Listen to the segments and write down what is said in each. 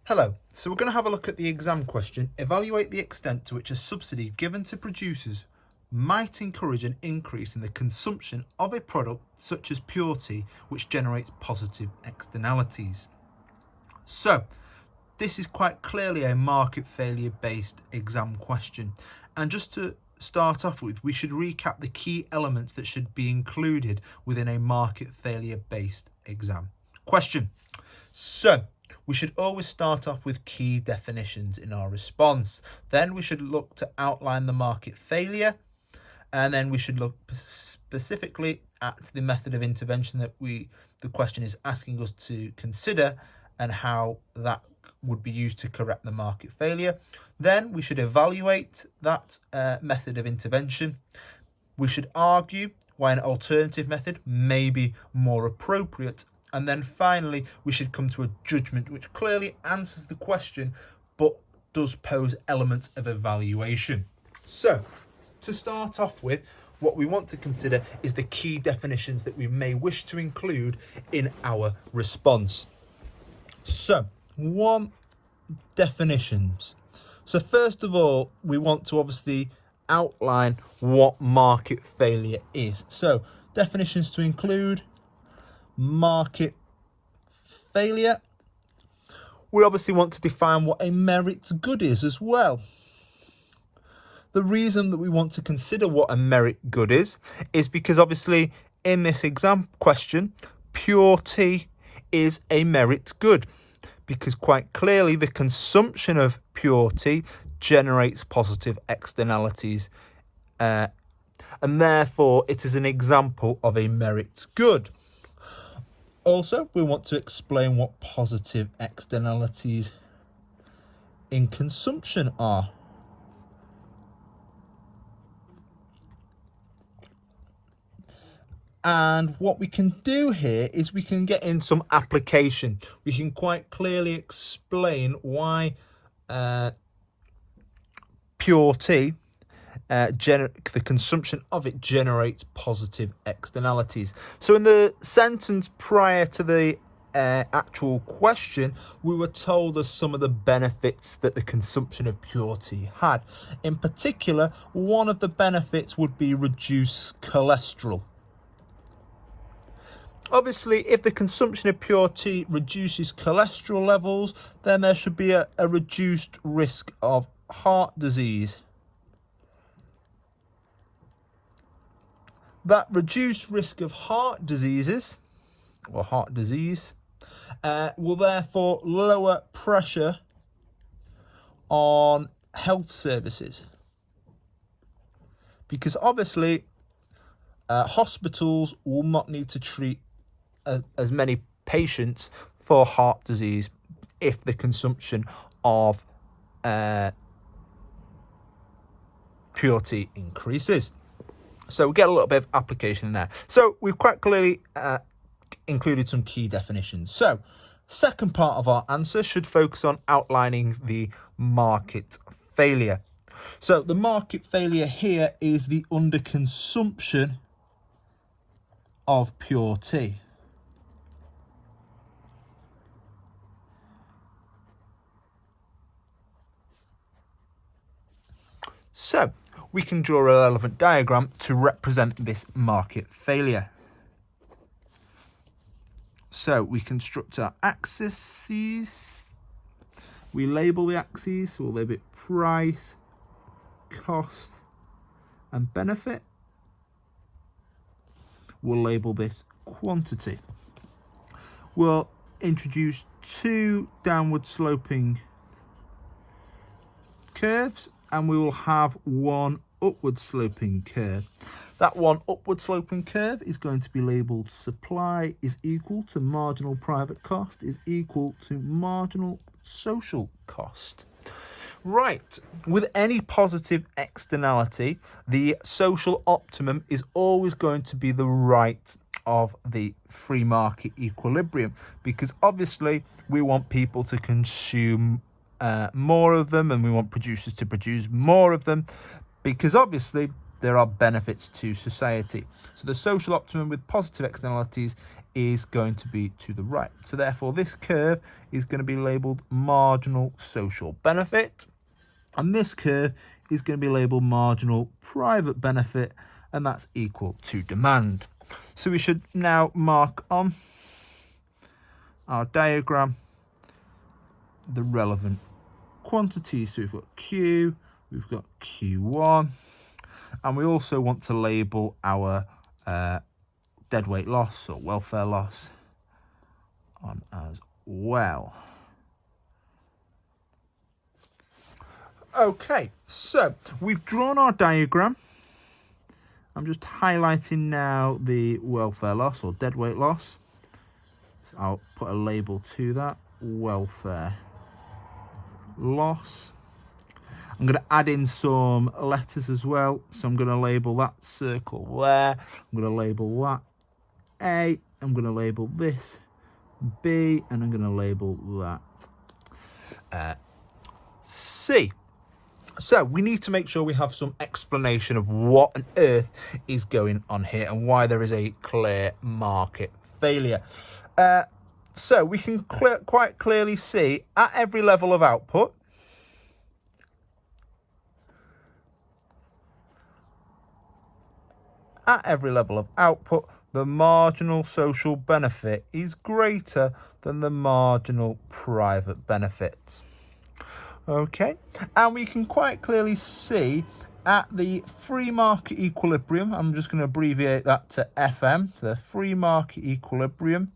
Hello, so we're going to have a look at the exam question. Evaluate the extent to which a subsidy given to producers might encourage an increase in the consumption of a product such as pure tea, which generates positive externalities. So, this is quite clearly a market failure based exam question. And just to start off with, we should recap the key elements that should be included within a market failure based exam question. So, we should always start off with key definitions in our response. Then we should look to outline the market failure, and then we should look specifically at the method of intervention that the question is asking us to consider and how that would be used to correct the market failure. Then we should evaluate that method of intervention. We should argue why an alternative method may be more appropriate. And then finally, we should come to a judgment which clearly answers the question, but does pose elements of evaluation. So, to start off with, what we want to consider is the key definitions that we may wish to include in our response. So, definitions. So first of all, we want to obviously outline what market failure is. So, definitions to include market failure. We obviously want to define what a merit good is as well. The reason that we want to consider what a merit good is because obviously in this exam question, pure tea is a merit good, because quite clearly the consumption of pure tea generates positive externalities, and therefore it is an example of a merit good. Also, we want to explain what positive externalities in consumption are. And what we can do here is we can get in some application. We can quite clearly explain why pure tea, the consumption of it generates positive externalities. So in the sentence prior to the actual question, we were told of some of the benefits that the consumption of pure tea had. In particular, one of the benefits would be reduced cholesterol. Obviously, if the consumption of pure tea reduces cholesterol levels, then there should be a reduced risk of heart disease. That reduced risk of heart disease will therefore lower pressure on health services, because obviously hospitals will not need to treat as many patients for heart disease if the consumption of pure tea increases. So we get a little bit of application in there. So we've quite clearly included some key definitions. So second part of our answer should focus on outlining the market failure. So the market failure here is the underconsumption of pure tea. So we can draw a relevant diagram to represent this market failure. So we construct our axes. We label the axes, so we'll label it price, cost, and benefit. We'll label this quantity. We'll introduce two downward sloping curves, and we will have one upward sloping curve. That one upward sloping curve is going to be labelled supply is equal to marginal private cost is equal to marginal social cost. Right, with any positive externality, the social optimum is always going to be the right of the free market equilibrium, because obviously we want people to consume more of them, and we want producers to produce more of them, because obviously there are benefits to society. So the social optimum with positive externalities is going to be to the right. So therefore this curve is going to be labelled marginal social benefit, and this curve is going to be labelled marginal private benefit, and that's equal to demand. So we should now mark on our diagram the relevant quantities. So we've got Q, we've got Q1, and we also want to label our deadweight loss or welfare loss on as well. Okay, so we've drawn our diagram. I'm just highlighting now the welfare loss or deadweight loss. So I'll put a label to that, welfare loss. I'm going to add in some letters as well. So I'm going to label that circle there. I'm going to label that A. I'm going to label this B. And I'm going to label that C. So we need to make sure we have some explanation of what on earth is going on here and why there is a clear market failure. So we can quite clearly see at every level of output, the marginal social benefit is greater than the marginal private benefit. Okay, and we can quite clearly see at the free market equilibrium, I'm just going to abbreviate that to FM, the free market equilibrium.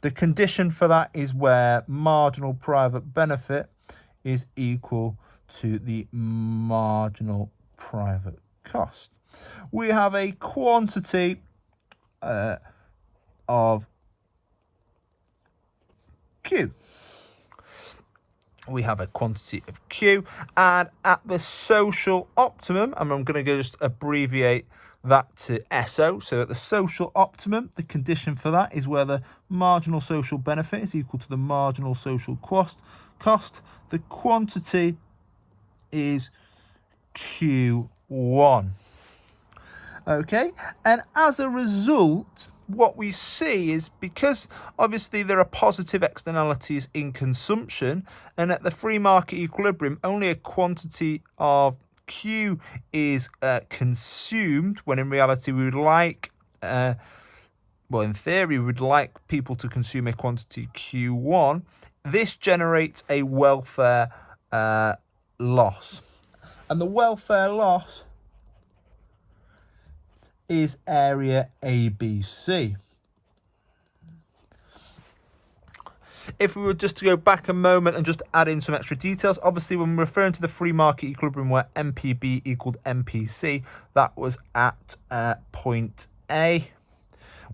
The condition for that is where marginal private benefit is equal to the marginal private cost. We have a quantity of Q. We have a quantity of Q, and at the social optimum, and I'm going to just abbreviate that to SO. So at the social optimum, the condition for that is where the marginal social benefit is equal to the marginal social cost. The quantity is Q1. Okay, and as a result, what we see is, because obviously there are positive externalities in consumption, and at the free market equilibrium only a quantity of Q is consumed, when in reality we would like, well, in theory we would like people to consume a quantity Q1. This generates a welfare loss, and the welfare loss is area ABC. If we were just to go back a moment and just add in some extra details, obviously when we're referring to the free market equilibrium where MPB equaled MPC, that was at point A.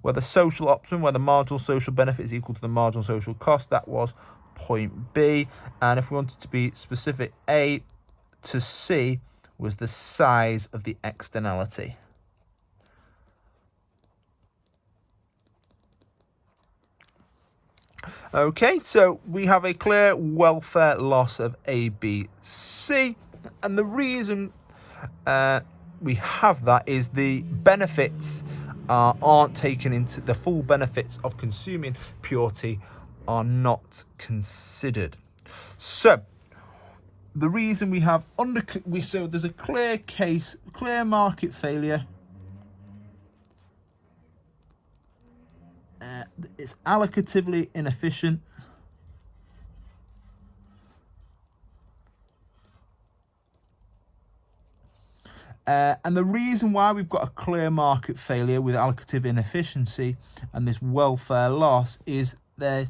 Where the social optimum, where the marginal social benefit is equal to the marginal social cost, that was point B. And if we wanted to be specific, A to C was the size of the externality. Okay, so we have a clear welfare loss of ABC, and the reason we have that is the benefits aren't taken into, the full benefits of consuming pure tea are not considered. So the reason we have so there's a clear market failure. It's allocatively inefficient. And the reason why we've got a clear market failure with allocative inefficiency and this welfare loss is there's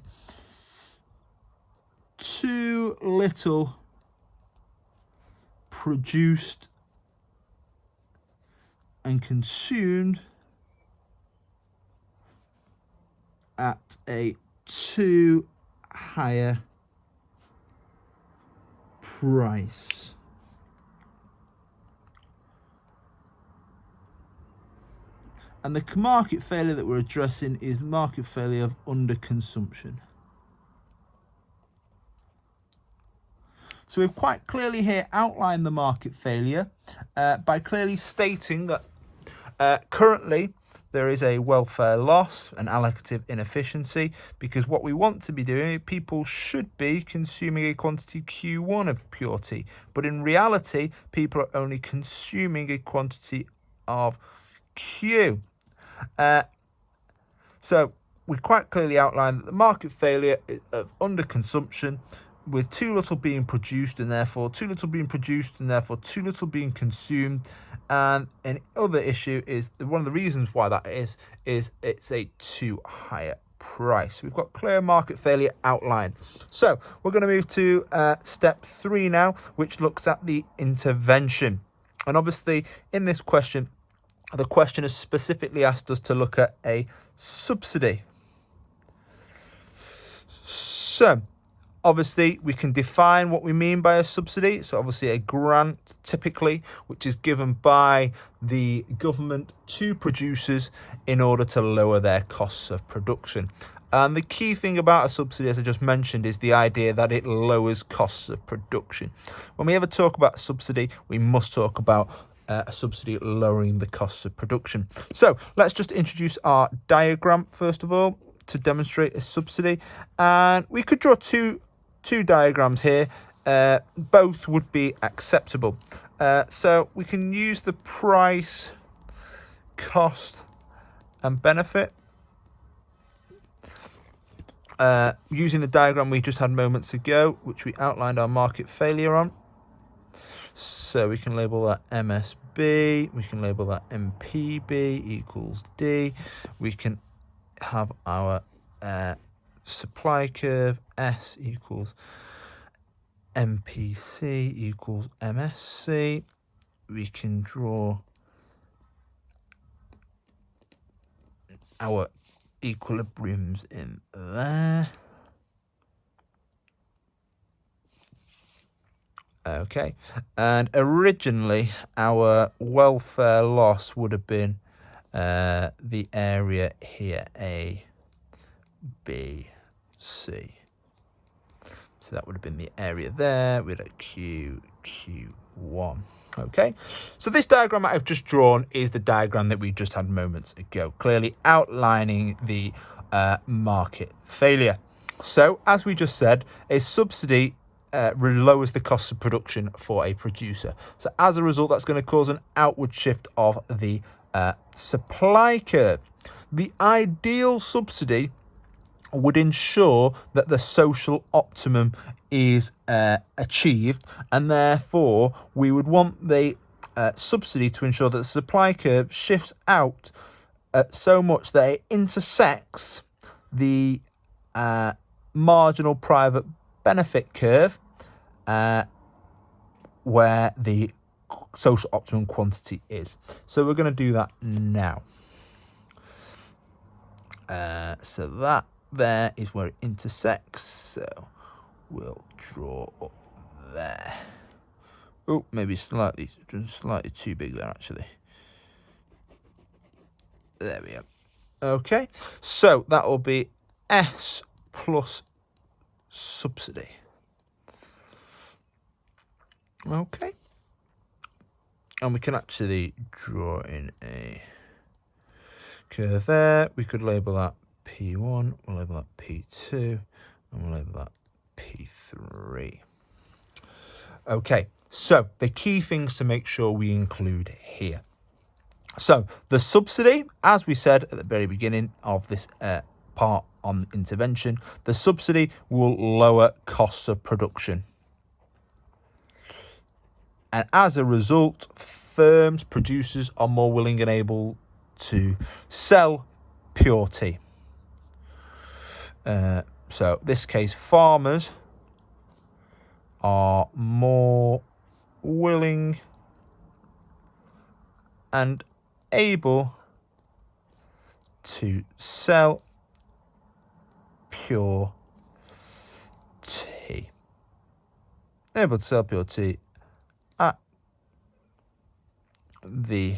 too little produced and consumed at a too higher price. And the market failure that we're addressing is market failure of underconsumption. So we've quite clearly here outlined the market failure by clearly stating that currently there is a welfare loss, an allocative inefficiency, because what we want to be doing, people should be consuming a quantity Q1 of pure tea, but in reality, people are only consuming a quantity of Q. So we quite clearly outline that the market failure of underconsumption, with too little being produced and therefore too little being consumed. And an other issue is one of the reasons why that is it's a too higher price. We've got clear market failure outlined. So we're going to move to step 3 now, which looks at the intervention. And obviously in this question, the question has specifically asked us to look at a subsidy. So obviously, we can define what we mean by a subsidy. So obviously a grant, typically, which is given by the government to producers in order to lower their costs of production. And the key thing about a subsidy, as I just mentioned, is the idea that it lowers costs of production. When we ever talk about a subsidy, we must talk about a subsidy lowering the costs of production. So let's just introduce our diagram, first of all, to demonstrate a subsidy. And we could draw two diagrams here. Both would be acceptable. So we can use the price, cost and benefit. Using the diagram we just had moments ago, which we outlined our market failure on. So we can label that MSB, we can label that MPB equals D. We can have our supply curve S equals MPC equals MSC. We can draw our equilibriums in there. Okay, and originally our welfare loss would have been the area here, A, B, C. So that would have been the area there with a Q, Q1. Okay, so this diagram I've just drawn is the diagram that we just had moments ago, clearly outlining the market failure. So as we just said, a subsidy lowers the cost of production for a producer. So as a result, that's going to cause an outward shift of the supply curve. The ideal subsidy would ensure that the social optimum is achieved, and therefore we would want the subsidy to ensure that the supply curve shifts out so much that it intersects the marginal private benefit curve where the social optimum quantity is. So we're going to do that now. So that there is where it intersects. So we'll draw up there. Oh, maybe slightly too big there, actually. There we go. Okay, so that will be S plus subsidy. Okay. And we can actually draw in a curve there. We could label that P1, we'll label that P2, and we'll label that P3. Okay, so the key things to make sure we include here. So the subsidy, as we said at the very beginning of this part on intervention, the subsidy will lower costs of production. And as a result, firms, producers are more willing and able to sell pure tea. So in this case, farmers are more willing and able to sell pure tea. Able to sell pure tea at the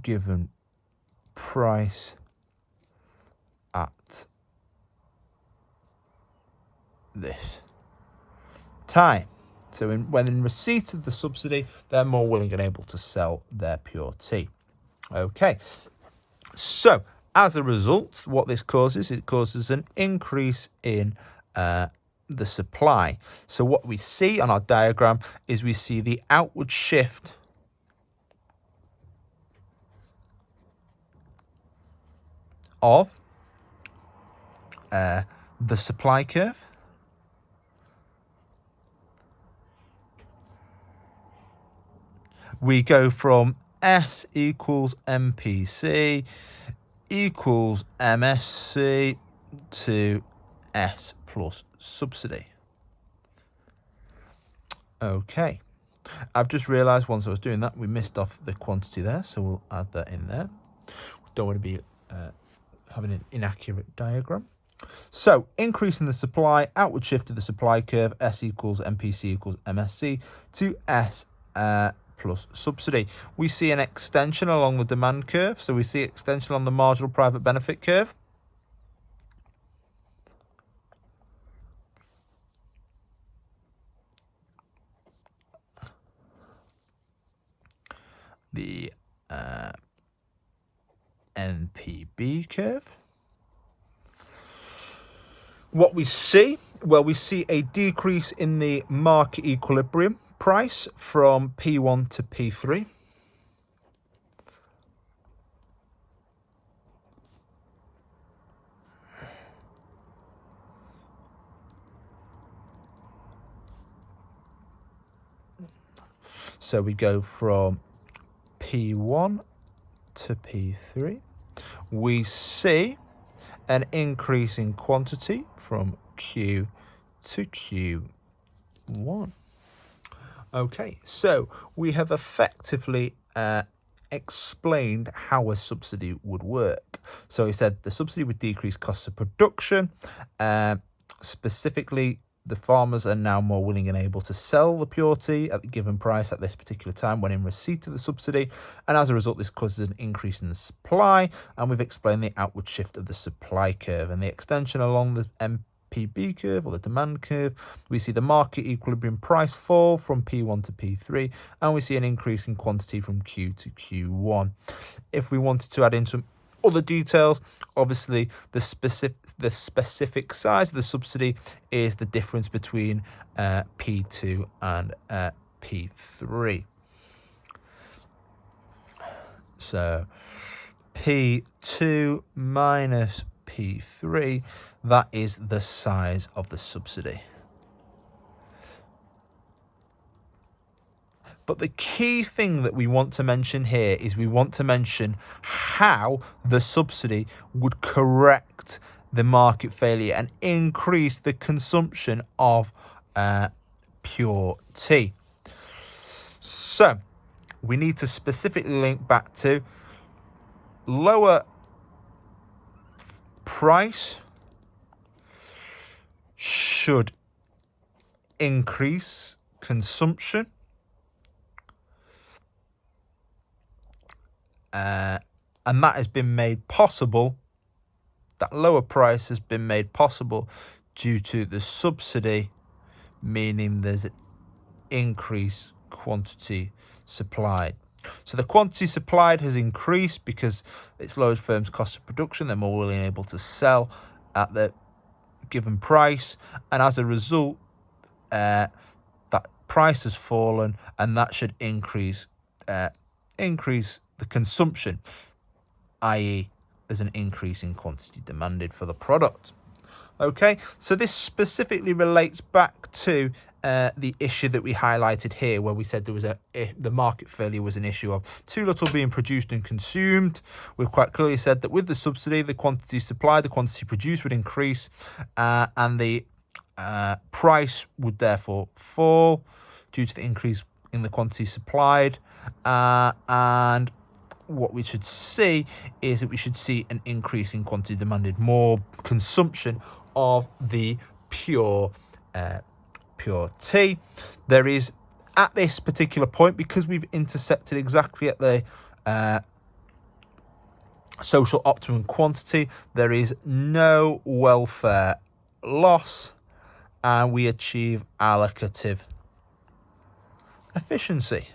given price at this time. So when in receipt of the subsidy, they're more willing and able to sell their pure tea. Okay, so as a result, what this causes, it causes an increase in the supply. So what we see on our diagram is we see the outward shift of the supply curve. We go from S equals MPC equals MSC to S plus subsidy. Okay, I've just realised once I was doing that, we missed off the quantity there, so we'll add that in there. Don't want to be having an inaccurate diagram. So, increase in the supply, outward shift of the supply curve, S equals MPC equals MSC to S plus subsidy. We see an extension along the demand curve, so we see extension on the marginal private benefit curve. The NPB curve. What we see, well, we see a decrease in the market equilibrium price from P1 to P3. So we go from P1 to P3. We see an increase in quantity from Q to Q1. Okay, so we have effectively explained how a subsidy would work. So we said the subsidy would decrease costs of production. Specifically, the farmers are now more willing and able to sell the pure tea at the given price at this particular time when in receipt of the subsidy. And as a result, this causes an increase in the supply. And we've explained the outward shift of the supply curve and the extension along the MPB curve or the demand curve. We see the market equilibrium price fall from P1 to P3, and we see an increase in quantity from Q to Q1. If we wanted to add in some other details, obviously the specific size of the subsidy is the difference between P2 and P3. So P2 minus P3, that is the size of the subsidy. But the key thing that we want to mention here is we want to mention how the subsidy would correct the market failure and increase the consumption of pure tea. So we need to specifically link back to lower price should increase consumption. And that has been made possible, that lower price has been made possible due to the subsidy, meaning there's an increased quantity supplied. So the quantity supplied has increased because it's lowered firms' cost of production. They're more willing and able to sell at the given price. And as a result, that price has fallen, and that should increase the consumption, i.e. there's an increase in quantity demanded for the product. Okay, so this specifically relates back to the issue that we highlighted here, where we said there was the market failure was an issue of too little being produced and consumed. We've quite clearly said that with the subsidy, the quantity supplied, the quantity produced would increase, and the price would therefore fall due to the increase in the quantity supplied. And what we should see is that we should see an increase in quantity demanded, more consumption of the pure tea. There is, at this particular point, because we've intersected exactly at the social optimum quantity, there is no welfare loss, and we achieve allocative efficiency.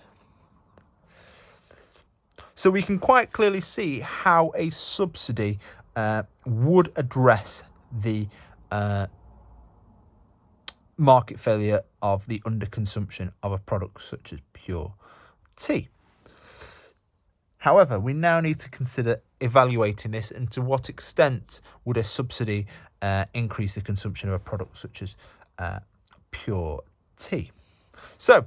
So we can quite clearly see how a subsidy would address the market failure of the underconsumption of a product such as pure tea. However, we now need to consider evaluating this and to what extent would a subsidy increase the consumption of a product such as pure tea. So,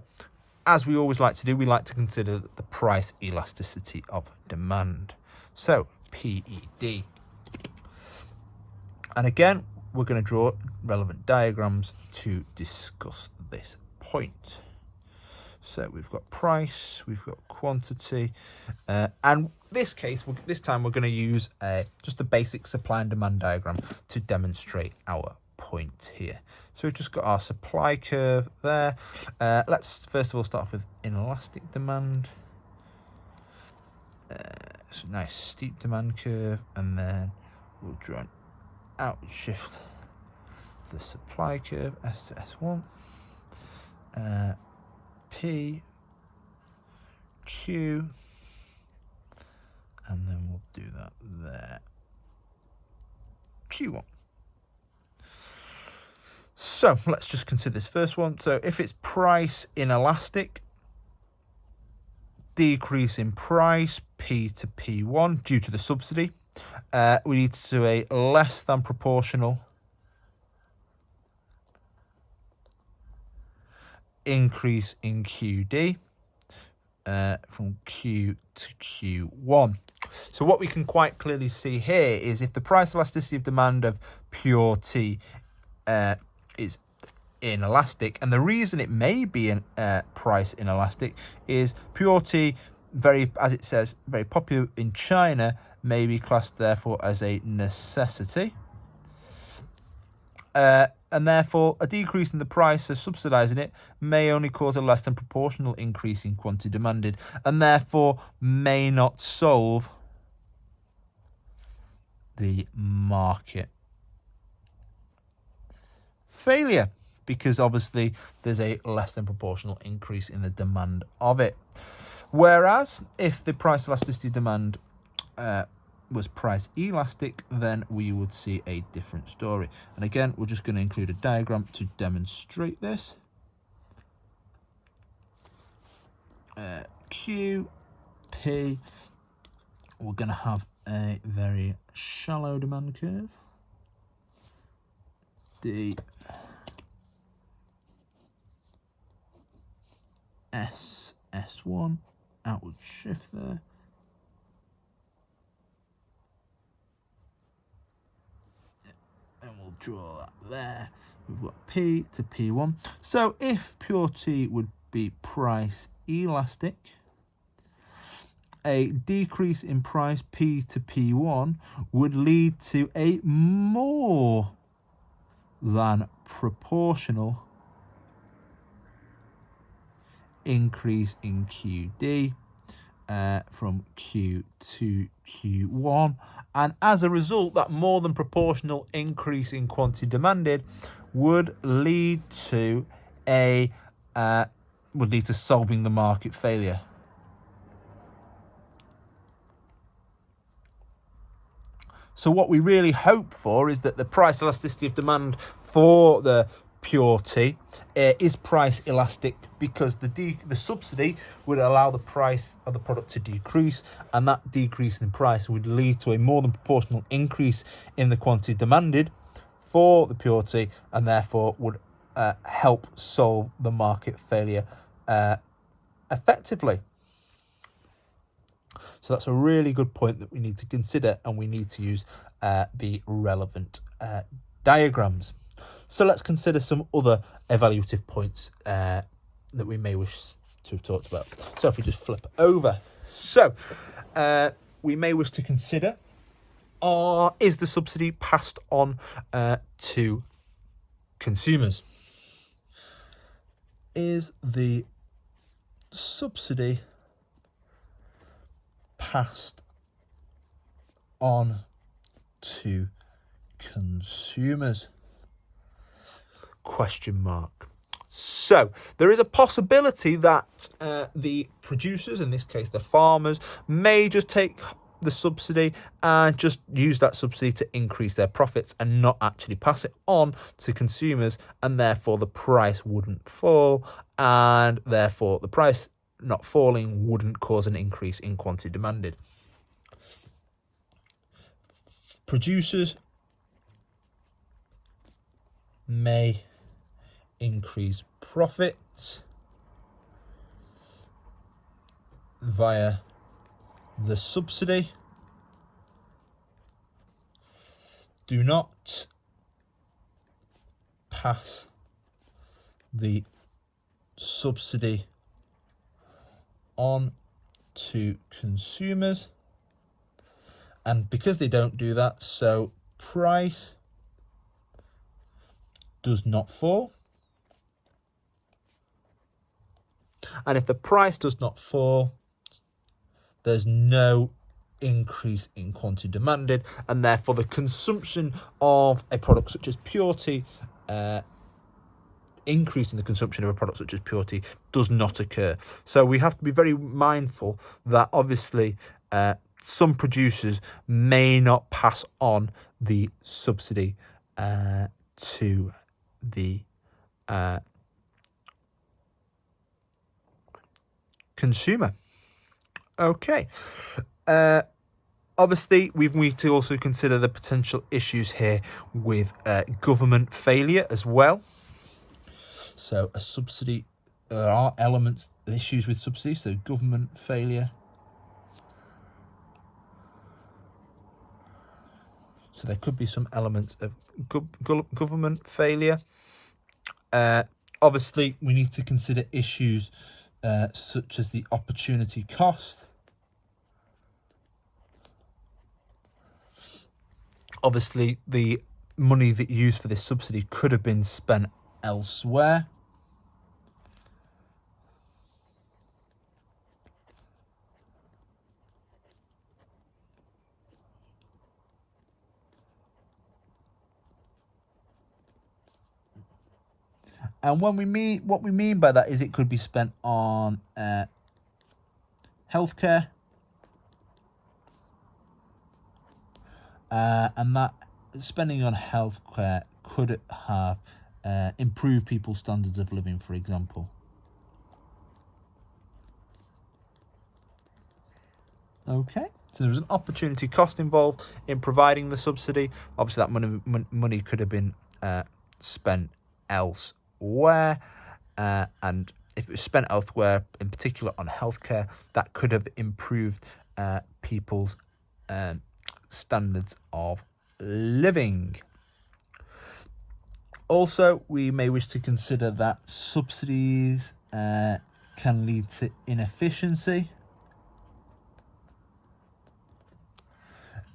as we always like to do, we like to consider the price elasticity of demand. So, PED. And again, we're going to draw relevant diagrams to discuss this point. So we've got price, we've got quantity, and this time we're going to use just a basic supply and demand diagram to demonstrate our point here. So we've just got our supply curve there. Let's first of all start off with inelastic demand. It's a nice steep demand curve, and then we'll draw an outward shift of the supply curve, S to S1. P, Q, and then we'll do that there. Q1. So let's just consider this first one. So if it's price inelastic, decrease in price, P to P1 due to the subsidy, we need to do a less than proportional increase in QD from Q to Q1. So what we can quite clearly see here is if the price elasticity of demand of pure tea is inelastic, and the reason it may be price inelastic is pure tea, as it says, very popular in China, may be classed therefore as a necessity. And therefore, a decrease in the price of subsidising it may only cause a less than proportional increase in quantity demanded, and therefore may not solve the market failure, because obviously there's a less than proportional increase in the demand of it. Whereas if the price elasticity demand was price elastic, then we would see a different story. And again, we're just going to include a diagram to demonstrate this. Q, P, we're going to have a very shallow demand curve. D, S, S1, outward shift there. And we'll draw that there. We've got P to P1. So if pure tea would be price elastic, a decrease in price P to P1 would lead to a more than proportional increase in QD from Q to Q1, and as a result, that more than proportional increase in quantity demanded would lead to solving the market failure. So what we really hope for is that the price elasticity of demand for the pure tea is price elastic, because the subsidy would allow the price of the product to decrease, and that decrease in price would lead to a more than proportional increase in the quantity demanded for the pure tea, and therefore would help solve the market failure effectively. So that's a really good point that we need to consider, and we need to use the relevant diagrams. So let's consider some other evaluative points that we may wish to have talked about. So if we just flip over. So we may wish to consider, is the subsidy passed on to consumers? Is the subsidy passed on to consumers? Question mark. So there is a possibility that the producers, in this case the farmers, may just take the subsidy and just use that subsidy to increase their profits and not actually pass it on to consumers, and therefore the price wouldn't fall, and therefore the price not falling wouldn't cause an increase in quantity demanded. Producers may increase profits via the subsidy. Do not pass the subsidy on to consumers, and because they don't do that, so price does not fall. And if the price does not fall, there's no increase in quantity demanded, and therefore the consumption of a product such as purity, increase in the consumption of a product such as purity does not occur. So we have to be very mindful that obviously some producers may not pass on the subsidy to the consumer. Okay. Obviously, we need to also consider the potential issues here with government failure as well. So a subsidy, there are elements, issues with subsidy, so government failure. So there could be some elements of government failure. Obviously, we need to consider issues such as the opportunity cost. Obviously, the money that you used for this subsidy could have been spent elsewhere. And what we mean by that is it could be spent on healthcare, and that spending on healthcare could have improved people's standards of living, for example. Okay, so there was an opportunity cost involved in providing the subsidy. Obviously, that money could have been spent elsewhere, and if it was spent elsewhere, in particular on healthcare, that could have improved people's standards of living. Also, we may wish to consider that subsidies can lead to inefficiency,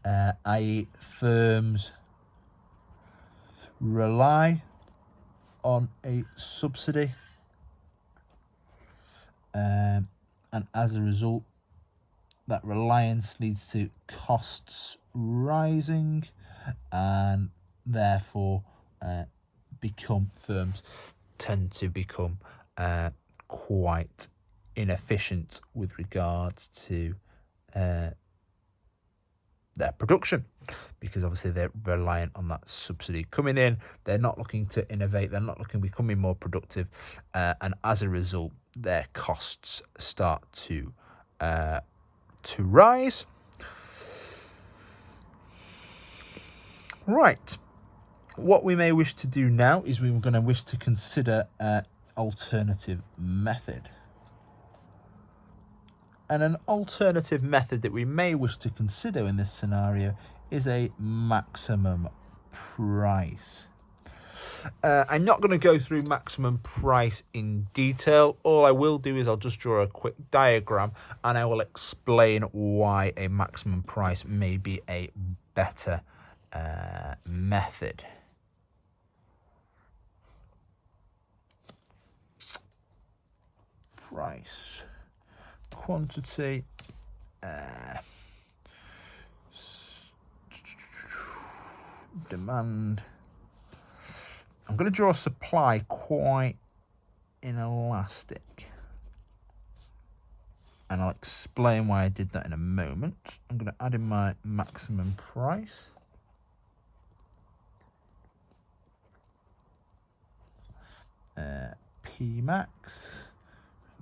i.e. firms rely on a subsidy, and as a result, that reliance leads to costs rising, and therefore firms tend to become quite inefficient with regards to their production, because obviously they're reliant on that subsidy coming in. They're not looking to innovate, they're not looking to becoming more productive, and as a result their costs start to rise. Right, what we may wish to do now is we're going to wish to consider an alternative method. And an alternative method that we may wish to consider in this scenario is a maximum price. I'm not going to go through maximum price in detail. All I will do is I'll just draw a quick diagram and I will explain why a maximum price may be a better method. Price, quantity, demand. I'm going to draw supply quite inelastic. And I'll explain why I did that in a moment. I'm going to add in my maximum price. P max.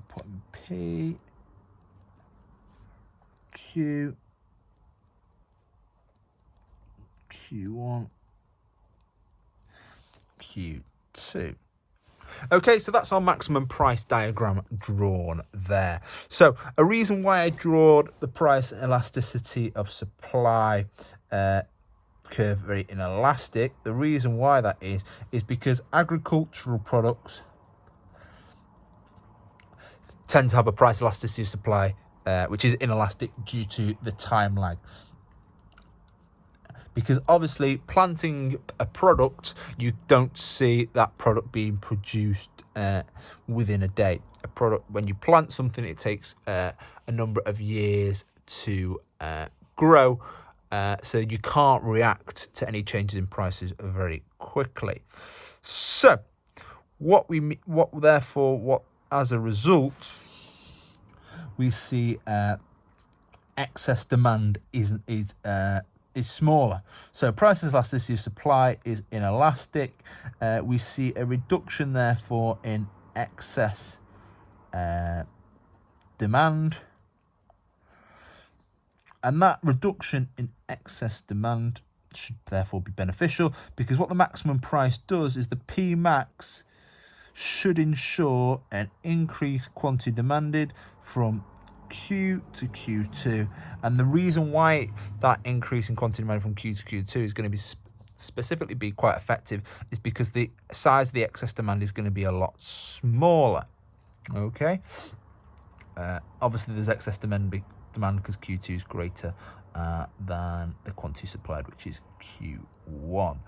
Put in P. Q. Q1. Q2. Okay, so that's our maximum price diagram drawn there. So a reason why I draw the price elasticity of supply curve very inelastic, the reason why that is because agricultural products tend to have a price elasticity of supply which is inelastic due to the time lag. Because obviously planting a product, you don't see that product being produced within a day. A product, when you plant something, it takes a number of years to grow, so you can't react to any changes in prices very quickly. So as a result, we see excess demand is smaller. So price elasticity of supply is inelastic. We see a reduction, therefore, in excess demand. And that reduction in excess demand should therefore be beneficial, because what the maximum price does is the P max should ensure an increased quantity demanded from Q to Q2, and the reason why that increase in quantity demand from Q to Q2 is going to be specifically be quite effective is because the size of the excess demand is going to be a lot smaller. Okay, obviously there's excess demand because Q2 is greater than the quantity supplied, which is Q1.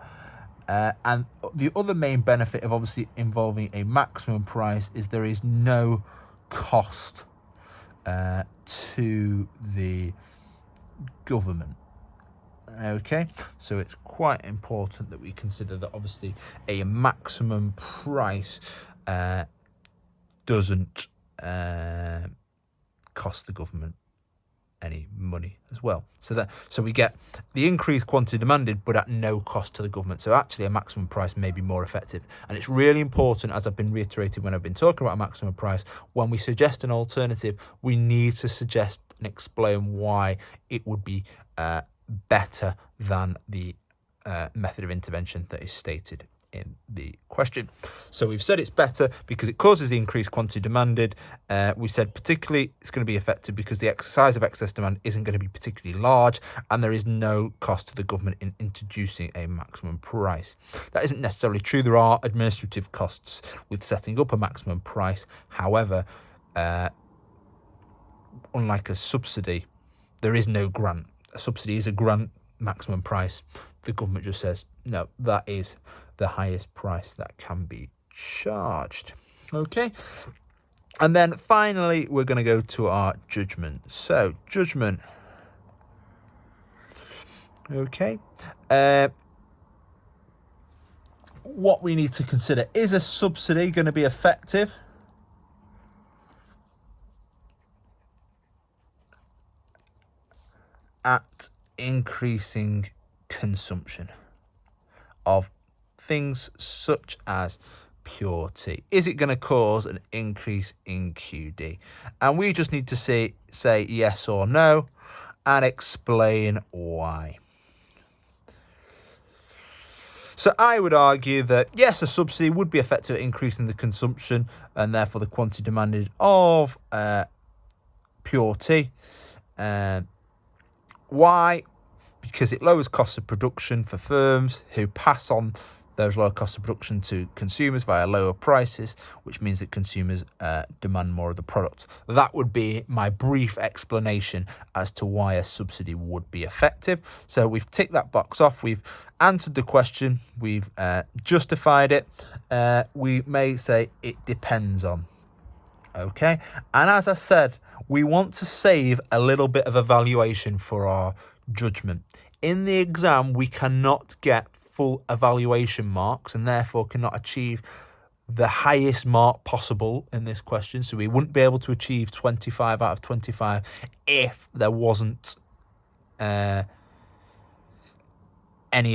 And the other main benefit of obviously involving a maximum price is there is no cost to the government. Okay, so it's quite important that we consider that obviously a maximum price doesn't cost the government any money as well. So we get the increased quantity demanded, but at no cost to the government. So actually a maximum price may be more effective. And it's really important, as I've been reiterating when I've been talking about a maximum price, when we suggest an alternative, we need to suggest and explain why it would be better than the method of intervention that is stated in the question. So we've said it's better because it causes the increased quantity demanded. We said particularly it's going to be effective because the size of excess demand isn't going to be particularly large, and there is no cost to the government in introducing a maximum price. That isn't necessarily true. There are administrative costs with setting up a maximum price. However, unlike a subsidy, there is no grant. A subsidy is a grant. Maximum price, the government just says, no, that is the highest price that can be charged. Okay. And then finally, we're going to go to our judgment. So, judgment. Okay. What we need to consider, is a subsidy going to be effective? At increasing consumption of things such as pure tea? Is it going to cause an increase in QD? And we just need to say yes or no and explain why. So I would argue that yes, a subsidy would be effective at increasing the consumption and therefore the quantity demanded of pure tea. Why? Because it lowers costs of production for firms who pass on those lower costs of production to consumers via lower prices, which means that consumers demand more of the product. That would be my brief explanation as to why a subsidy would be effective. So we've ticked that box off. We've answered the question. We've justified it. We may say it depends on. Okay. And as I said, we want to save a little bit of evaluation for our judgment. In the exam, we cannot get full evaluation marks and therefore cannot achieve the highest mark possible in this question. So we wouldn't be able to achieve 25 out of 25 if there wasn't any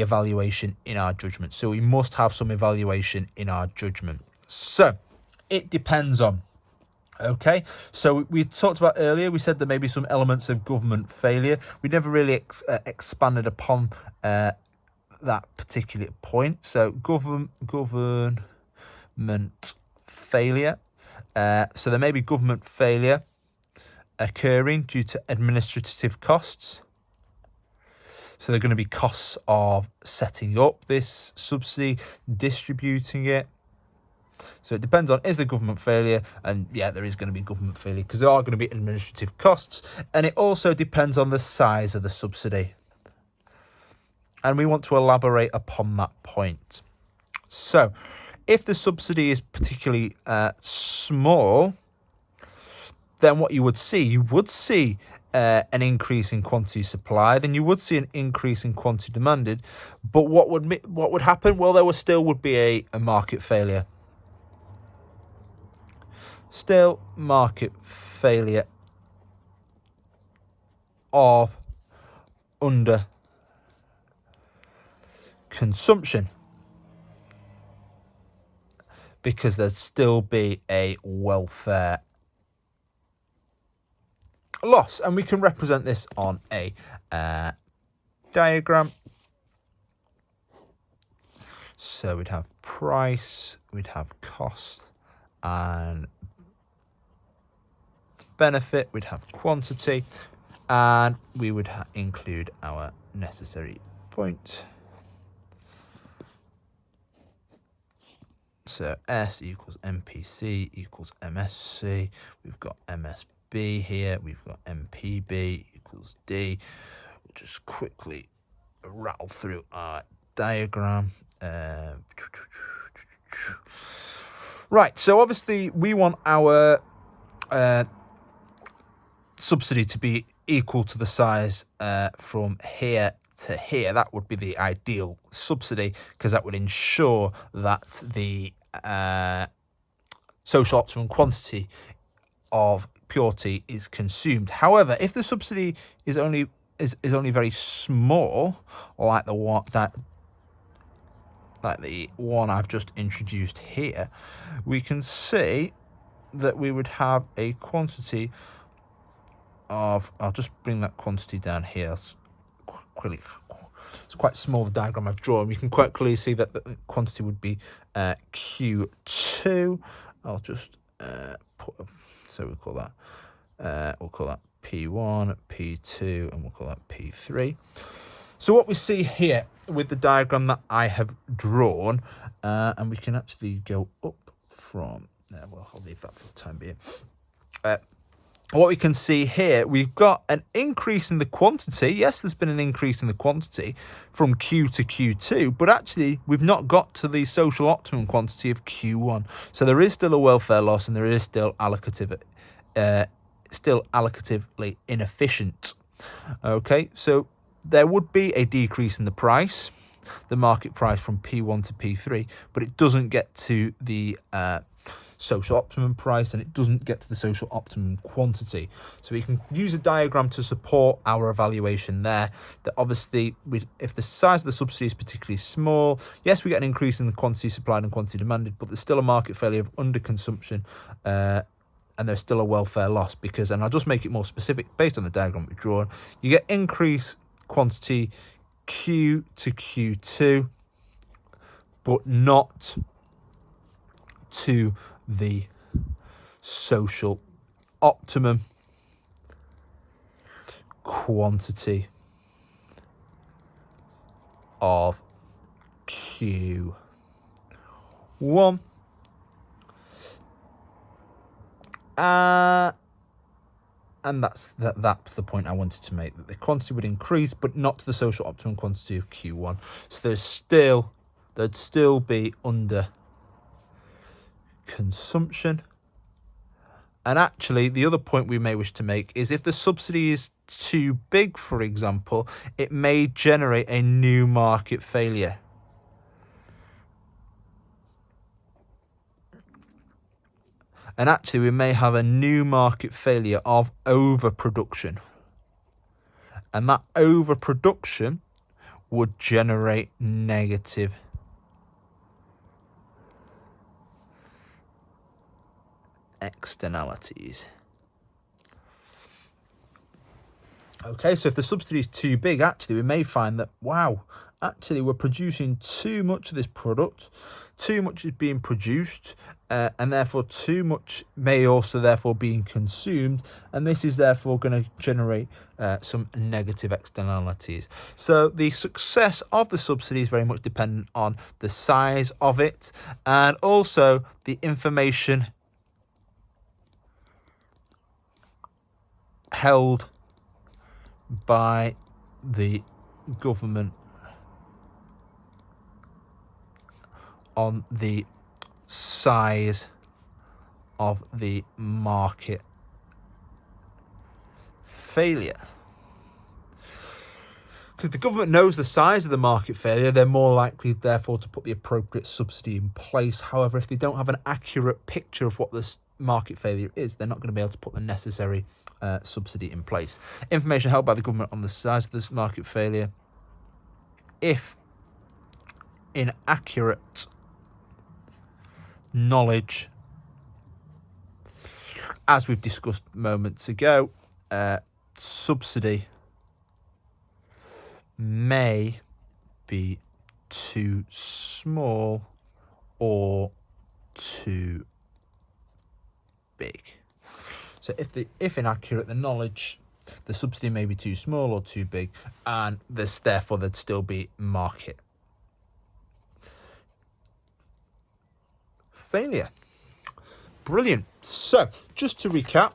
evaluation in our judgment. So we must have some evaluation in our judgment. So it depends on. Okay, so we talked about earlier, we said there may be some elements of government failure. We never really expanded upon that particular point. So government failure. So there may be government failure occurring due to administrative costs. So they're going to be costs of setting up this subsidy, distributing it. So it depends on, is there government failure? And yeah, there is going to be government failure because there are going to be administrative costs. And it also depends on the size of the subsidy. And we want to elaborate upon that point. So if the subsidy is particularly small, then what you would see an increase in quantity supplied, and you would see an increase in quantity demanded. But what would happen? Well, there would be a market failure. Still market failure of under consumption, because there'd still be a welfare loss. And we can represent this on a diagram. So we'd have price, we'd have cost, and benefit, we'd have quantity, and we would include our necessary point. So S equals MPC equals MSC. We've got MSB here. We've got MPB equals D. We'll just quickly rattle through our diagram. Right, so obviously we want our subsidy to be equal to the size from here to here. That would be the ideal subsidy, because that would ensure that the social optimum quantity of pure tea is consumed. However, if the subsidy is only very small, like the one I've just introduced here, we can see that we would have a quantity of, I'll just bring that quantity down here quickly. It's quite small, the diagram I've drawn. We can quite clearly see that the quantity would be Q2. I'll just put, so we'll call that P1, P2, and we'll call that P3. So what we see here with the diagram that I have drawn, and we can actually go up from there. Well, I'll leave that for the time being. What we can see here, we've got an increase in the quantity. Yes, there's been an increase in the quantity from Q to Q2, but actually we've not got to the social optimum quantity of Q1. So there is still a welfare loss, and there is still allocatively inefficient. Okay, so there would be a decrease in the price, the market price from P1 to P3, but it doesn't get to the social optimum price, and it doesn't get to the social optimum quantity. So we can use a diagram to support our evaluation there, that obviously if the size of the subsidy is particularly small, yes, we get an increase in the quantity supplied and quantity demanded, but there's still a market failure of underconsumption, and there's still a welfare loss, because, and I'll just make it more specific based on the diagram we've drawn, you get increased quantity Q to Q2, but not to the social optimum quantity of Q1. And that's the point I wanted to make, that the quantity would increase, but not to the social optimum quantity of Q1. So there'd still be under consumption. And actually, the other point we may wish to make is, if the subsidy is too big, for example, it may generate a new market failure. And actually, we may have a new market failure of overproduction. And that overproduction would generate negative externalities. Okay, so if the subsidy is too big, actually, we may find that, wow, actually, we're producing too much of this product, too much is being produced, and therefore too much may also therefore being consumed, and this is therefore going to generate some negative externalities. So the success of the subsidy is very much dependent on the size of it, and also the information held by the government on the size of the market failure. Because the government knows the size of the market failure, they're more likely, therefore, to put the appropriate subsidy in place. However, if they don't have an accurate picture of what this market failure is, they're not going to be able to put the necessary subsidy in place. Information held by the government on the size of this market failure, if inaccurate knowledge, as we've discussed moments ago, subsidy may be too small or too big. So if inaccurate, the knowledge, the subsidy may be too small or too big, and therefore there'd still be market failure. Brilliant. So just to recap,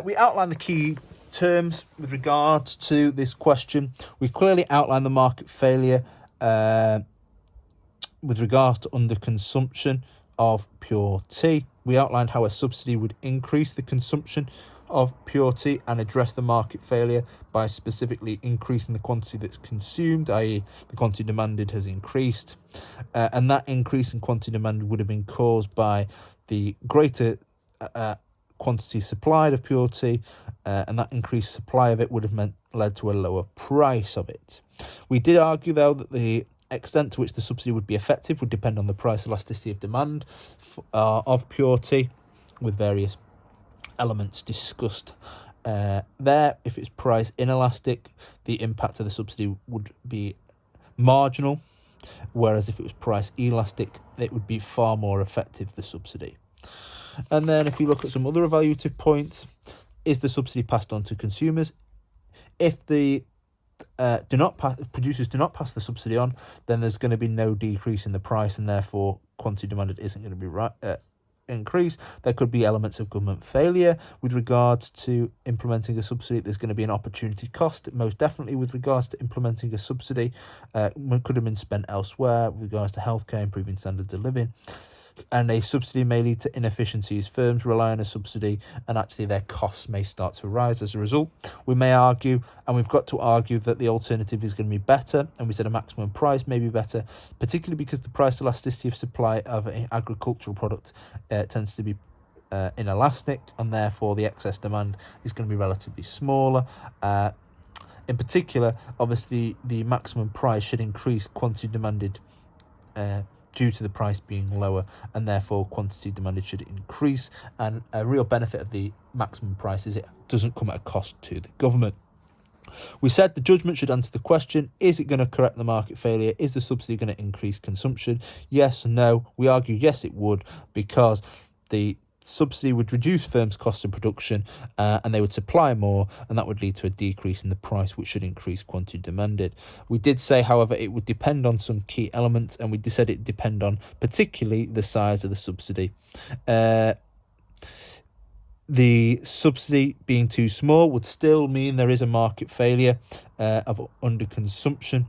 we outlined the key terms with regards to this question. We clearly outlined the market failure with regards to underconsumption of pure tea. We outlined how a subsidy would increase the consumption of pure tea and address the market failure by specifically increasing the quantity that's consumed, i.e. the quantity demanded has increased. And that increase in quantity demanded would have been caused by the greater quantity supplied of pure tea, and that increased supply of it would have led to a lower price of it. We did argue, though, that the extent to which the subsidy would be effective would depend on the price elasticity of demand of pure tea, with various elements discussed there. If it's price inelastic, the impact of the subsidy would be marginal, whereas if it was price elastic, it would be far more effective, the subsidy. And then if we look at some other evaluative points, is the subsidy passed on to consumers? If the producers do not pass the subsidy on, then there's going to be no decrease in the price, and therefore quantity demanded isn't going to be increase. There could be elements of government failure with regards to implementing a subsidy. There's going to be an opportunity cost, most definitely, with regards to implementing a subsidy. Could have been spent elsewhere with regards to healthcare, improving standards of living. And a subsidy may lead to inefficiencies. Firms rely on a subsidy, and actually their costs may start to rise as a result. We may argue, and we've got to argue, that the alternative is going to be better, and we said a maximum price may be better, particularly because the price elasticity of supply of an agricultural product tends to be inelastic, and therefore the excess demand is going to be relatively smaller. In particular, obviously, the maximum price should increase quantity demanded due to the price being lower, and therefore quantity demanded should increase. And a real benefit of the maximum price is it doesn't come at a cost to the government. We said the judgment should answer the question, is it going to correct the market failure? Is the subsidy going to increase consumption? Yes, no. We argue yes, it would, because the subsidy would reduce firms' cost of production and they would supply more, and that would lead to a decrease in the price, which should increase quantity demanded. We did say, however, it would depend on some key elements, and we said it would depend on particularly the size of the subsidy. The subsidy being too small would still mean there is a market failure of underconsumption,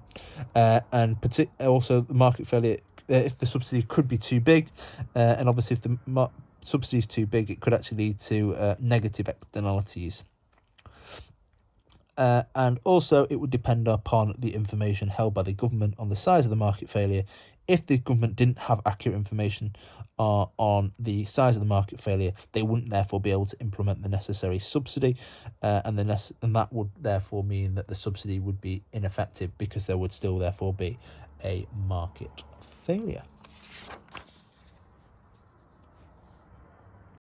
and also the market failure if the subsidy could be too big, and obviously if the subsidy is too big, it could actually lead to negative externalities. And also it would depend upon the information held by the government on the size of the market failure. If the government didn't have accurate information on the size of the market failure, they wouldn't therefore be able to implement the necessary subsidy, and that would therefore mean that the subsidy would be ineffective, because there would still therefore be a market failure.